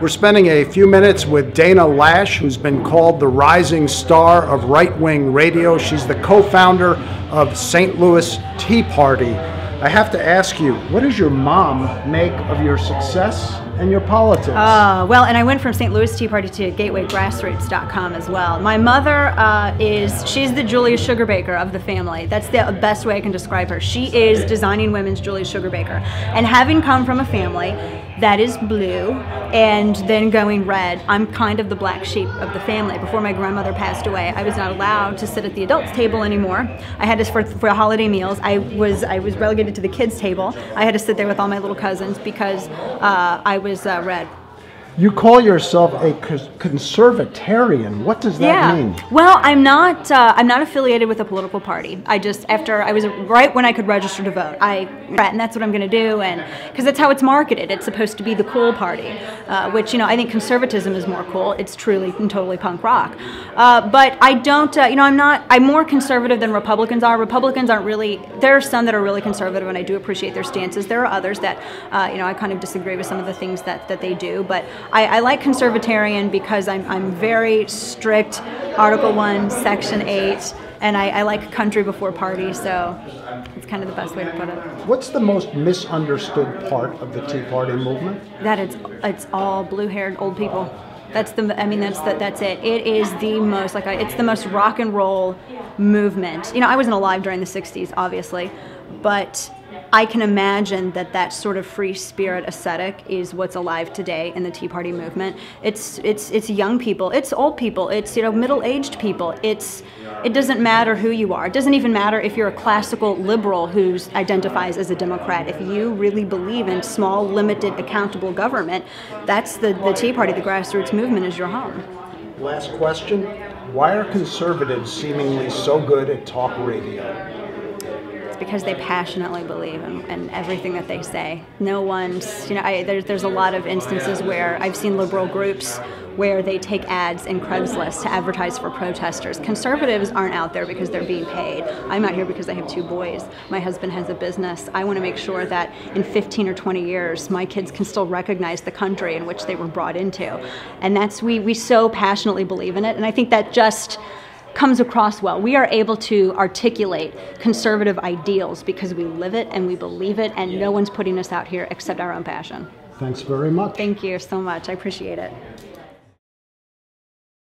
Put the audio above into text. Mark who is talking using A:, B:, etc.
A: We're spending a few minutes with Dana Loesch, who's been called the rising star of right-wing radio. She's the co-founder of St. Louis Tea Party. I have to ask you, what does your mom make of your success and your politics?
B: Well, and I went from St. Louis Tea Party to GatewayGrassroots.com as well. My mother she's the Julia Sugarbaker of the family. That's the best way I can describe her. She is designing women's Julia Sugarbaker. And having come from a family that is blue and then going red, I'm kind of the black sheep of the family. Before my grandmother passed away, I was not allowed to sit at the adults table anymore. I had to, for holiday meals, I was relegated to the kids table. I had to sit there with all my little cousins because I was red.
A: You call yourself a conservatarian. What does that mean?
B: Well, I'm not affiliated with a political party. I was right when I could register to vote. And that's what I'm going to do, and because that's how it's marketed. It's supposed to be the cool party, which I think conservatism is more cool. It's truly and totally punk rock. But I don't. I'm more conservative than Republicans are. Republicans aren't really. There are some that are really conservative, and I do appreciate their stances. There are others that I kind of disagree with some of the things that they do, but I like conservatarian because I'm very strict, Article 1, Section 8, and I like country before party, so it's kind of the best way to put it.
A: What's the most misunderstood part of the Tea Party movement?
B: That it's all blue-haired old people. That's it. It is the most, it's the most rock and roll movement. I wasn't alive during the 60s, obviously, but I can imagine that sort of free spirit aesthetic is what's alive today in the Tea Party movement. It's young people, it's old people, it's middle-aged people. It doesn't matter who you are. It doesn't even matter if you're a classical liberal who identifies as a Democrat. If you really believe in small, limited, accountable government, that's the Tea Party, the grassroots movement is your home.
A: Last question. Why are conservatives seemingly so good at talk radio?
B: Because they passionately believe in everything that they say. No one's, there's a lot of instances where I've seen liberal groups where they take ads in Craigslist to advertise for protesters. Conservatives aren't out there because they're being paid. I'm out here because I have 2 boys. My husband has a business. I want to make sure that in 15 or 20 years, my kids can still recognize the country in which they were brought into. And we so passionately believe in it, and I think that just comes across well. We are able to articulate conservative ideals because we live it and we believe it, and no one's putting us out here except our own passion.
A: Thanks very much.
B: Thank you so much. I appreciate it.